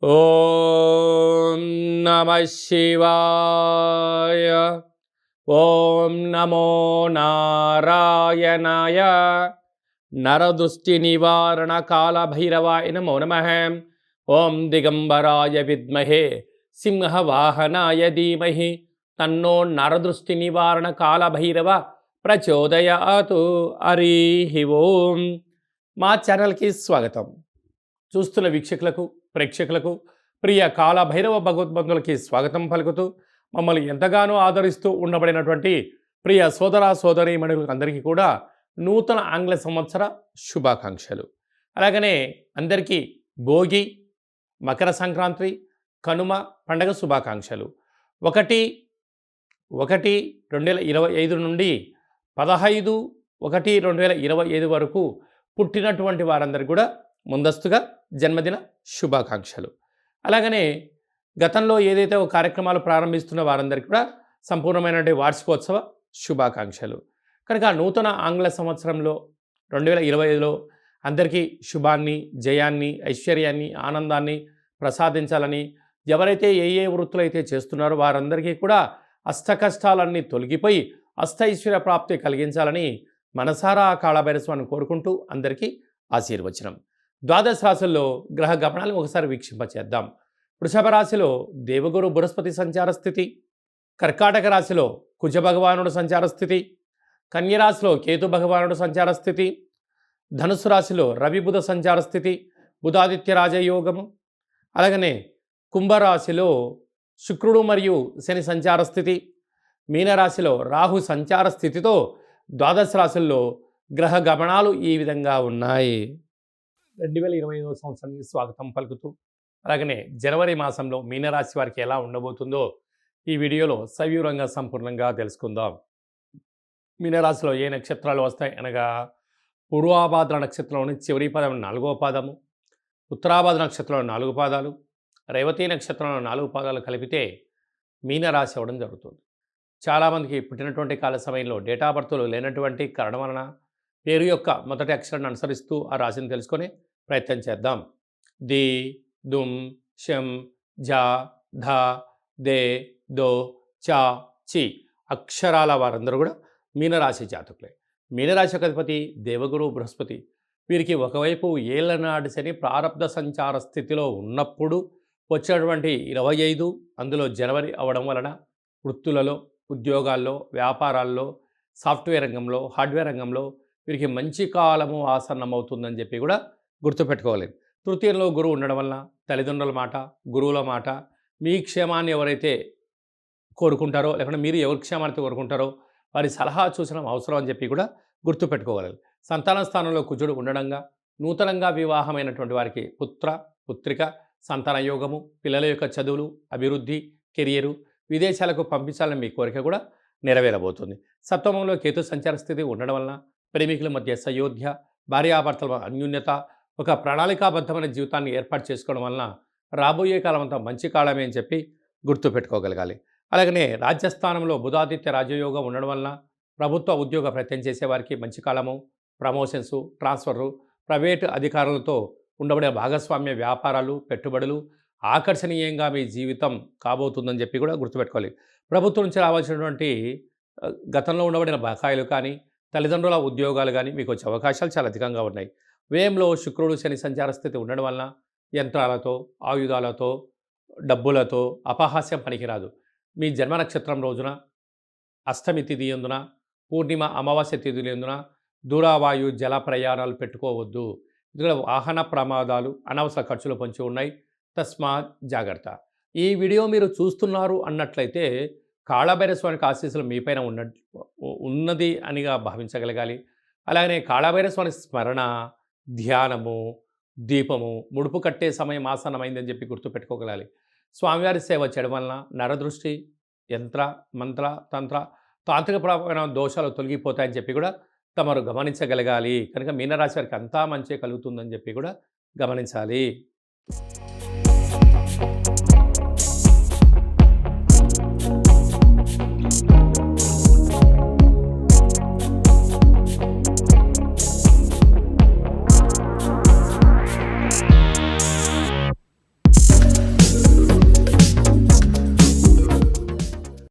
ఓం నమః శివాయ. ఓం నమో నారాయణాయ. నరదృష్టి నివారణ కాళభైరవాయ నమో నమః. ఓం దిగంబరాయ విద్మహే సింహవాహనాయ ధీమహి తన్నో నరదృష్టి నివారణ కాళభైరవ ప్రచోదయాతు. హరి ఓం. మా ఛానల్కి స్వాగతం. చూస్తున్న వీక్షకులకు, ప్రేక్షకులకు, ప్రియ కాళభైరవ భగవద్బంధులకి స్వాగతం పలుకుతూ మమ్మల్ని ఎంతగానో ఆదరిస్తూ ఉండబడినటువంటి ప్రియ సోదర సోదరీమణులకు అందరికీ కూడా నూతన ఆంగ్ల సంవత్సర శుభాకాంక్షలు. అలాగనే అందరికీ భోగి, మకర సంక్రాంతి, కనుమ పండగ శుభాకాంక్షలు. 1/1/2025 నుండి 15/1/2025 వరకు పుట్టినటువంటి వారందరికీ కూడా ముందస్తుగా జన్మదిన శుభాకాంక్షలు. అలాగనే గతంలో ఏదైతే కార్యక్రమాలు ప్రారంభిస్తున్న వారందరికీ కూడా సంపూర్ణమైనటువంటి వార్షికోత్సవ శుభాకాంక్షలు. కనుక నూతన ఆంగ్ల సంవత్సరంలో 2025లో అందరికీ శుభాన్ని, జయాన్ని, ఐశ్వర్యాన్ని, ఆనందాన్ని ప్రసాదించాలని, ఎవరైతే ఏ వృత్తులు అయితే చేస్తున్నారో వారందరికీ కూడా అష్టకష్టాలన్నీ తొలగిపోయి అష్టైశ్వర్య ప్రాప్తి కలిగించాలని మనసారా కాళభైరస్వామిని కోరుకుంటూ అందరికీ ఆశీర్వచనం. ద్వాదశ రాశుల్లో గ్రహ గమనాలు ఒకసారి వీక్షింపచేద్దాం. వృషభ రాశిలో దేవగురు బృహస్పతి సంచార స్థితి, కర్కాటక రాశిలో కుజ భగవానుడు సంచార స్థితి, కన్యరాశిలో కేతు భగవానుడు సంచార స్థితి, ధనుసు రాశిలో రవి బుధ సంచార స్థితి, బుధాదిత్య రాజయోగము. అలాగనే కుంభరాశిలో శుక్రుడు మరియు శని సంచార స్థితి, మీనరాశిలో రాహు సంచార స్థితితో ద్వాదశ రాశుల్లో గ్రహ గమనాలు ఈ విధంగా ఉన్నాయి. 2025 సంవత్సరానికి స్వాగతం పలుకుతూ అలాగనే జనవరి మాసంలో మీనరాశి వారికి ఎలా ఉండబోతుందో ఈ వీడియోలో సవివరంగా సంపూర్ణంగా తెలుసుకుందాం. మీనరాశిలో ఏ నక్షత్రాలు వస్తాయి అనగా పూర్వాభాద్ర నక్షత్రంలోని చివరి పదం 4వ పాదము, ఉత్తరాభాద్ర నక్షత్రంలో 4 పాదాలు, రేవతి నక్షత్రంలో 4 పాదాలు కలిపితే మీనరాశి అవ్వడం జరుగుతుంది. చాలామందికి పుట్టినటువంటి కాల సమయంలో డేటా బర్త్లు లేనటువంటి కారణం వలన పేరు యొక్క మొదటి అక్షరాన్ని అనుసరిస్తూ ఆ రాశిని తెలుసుకొని ప్రయత్నం చేద్దాం. ది, దుమ్, షం, జా, ధ, దే, దో, చా, చి అక్షరాల వారందరూ కూడా మీనరాశి జాతకులే. మీనరాశి అధిపతి దేవగురు బృహస్పతి. వీరికి ఒకవైపు ఏళ్లనాటి శని ప్రారబ్ధ సంచార స్థితిలో ఉన్నప్పుడు వచ్చినటువంటి 25 అందులో జనవరి అవడం వలన వృత్తులలో, ఉద్యోగాల్లో, వ్యాపారాల్లో, సాఫ్ట్వేర్ రంగంలో, హార్డ్వేర్ రంగంలో వీరికి మంచి కాలము ఆసన్నమవుతుందని చెప్పి కూడా గుర్తుపెట్టుకోవాలి. తృతీయంలో గురువు ఉండడం వలన తల్లిదండ్రుల మాట, గురువుల మాట, మీ క్షేమాన్ని ఎవరైతే కోరుకుంటారో లేకుంటే మీరు ఎవరి క్షేమాన్ని కోరుకుంటారో వారి సలహా సూచన అవసరం అని చెప్పి కూడా గుర్తుపెట్టుకోగలరు. సంతాన స్థానంలో కుజుడు ఉండడంగా నూతనంగా వివాహమైనటువంటి వారికి పుత్ర, పుత్రిక, సంతాన యోగము, పిల్లల యొక్క చదువులు, అభివృద్ధి, కెరియరు, విదేశాలకు పంపించాలని మీ కోరిక కూడా నెరవేరబోతుంది. సప్తమంలో కేతు సంచార స్థితి ఉండడం వలన ప్రేమికుల మధ్య సయోధ్య, భార్యాభర్తల అన్యోన్యత, ఒక ప్రణాళికాబద్ధమైన జీవితాన్ని ఏర్పాటు చేసుకోవడం వలన రాబోయే కాలం అంతా మంచి కాలమే అని చెప్పి గుర్తుపెట్టుకోగలగాలి. అలాగనే రాజ్యస్థానంలో బుధాదిత్య రాజయోగం ఉండడం వలన ప్రభుత్వ ఉద్యోగ ప్రయత్నం చేసేవారికి మంచి కాలము, ప్రమోషన్సు, ట్రాన్స్ఫర్లు, ప్రైవేటు అధికారులతో ఉండబడే భాగస్వామ్య వ్యాపారాలు, పెట్టుబడులు ఆకర్షణీయంగా మీ జీవితం కాబోతుందని చెప్పి కూడా గుర్తుపెట్టుకోవాలి. ప్రభుత్వం నుంచి రావాల్సినటువంటి గతంలో ఉండబడిన బకాయిలు కానీ, తల్లిదండ్రుల ఉద్యోగాలు కానీ మీకు వచ్చే అవకాశాలు చాలా అధికంగా ఉన్నాయి. వ్యయంలో శుక్రుడు శని సంచార స్థితి ఉండడం వలన యంత్రాలతో, ఆయుధాలతో, డబ్బులతో అపహాస్యం పనికిరాదు. మీ జన్మ నక్షత్రం రోజున అష్టమి తిథి ఎందున, పూర్ణిమ అమావాస్య తిథులు ఎందున దూరావాయు జల ప్రయాణాలు పెట్టుకోవద్దు. ఇందులో వాహన ప్రమాదాలు, అనవసర ఖర్చులు పొంచి ఉన్నాయి. తస్మాత్ జాగ్రత్త. ఈ వీడియో మీరు చూస్తున్నారు అన్నట్లయితే కాళభైరస్వామికి ఆశీస్సులు మీపైన ఉన్నది అనిగా భావించగలగాలి. అలాగనే కాళభైరస్వామి స్మరణ, ధ్యానము, దీపము, ముడుపు కట్టే సమయం ఆసన్నమైందని చెప్పి గుర్తుపెట్టుకోగలాలి. స్వామివారి సేవ చేయడం వలన నరదృష్టి, యంత్ర, మంత్ర, తంత్ర, తాంత్రికపరమైన దోషాలు తొలగిపోతాయని చెప్పి కూడా తమరు గమనించగలగాలి. కనుక మీనరాశి వారికి అంతా మంచి కలుగుతుందని చెప్పి కూడా గమనించాలి.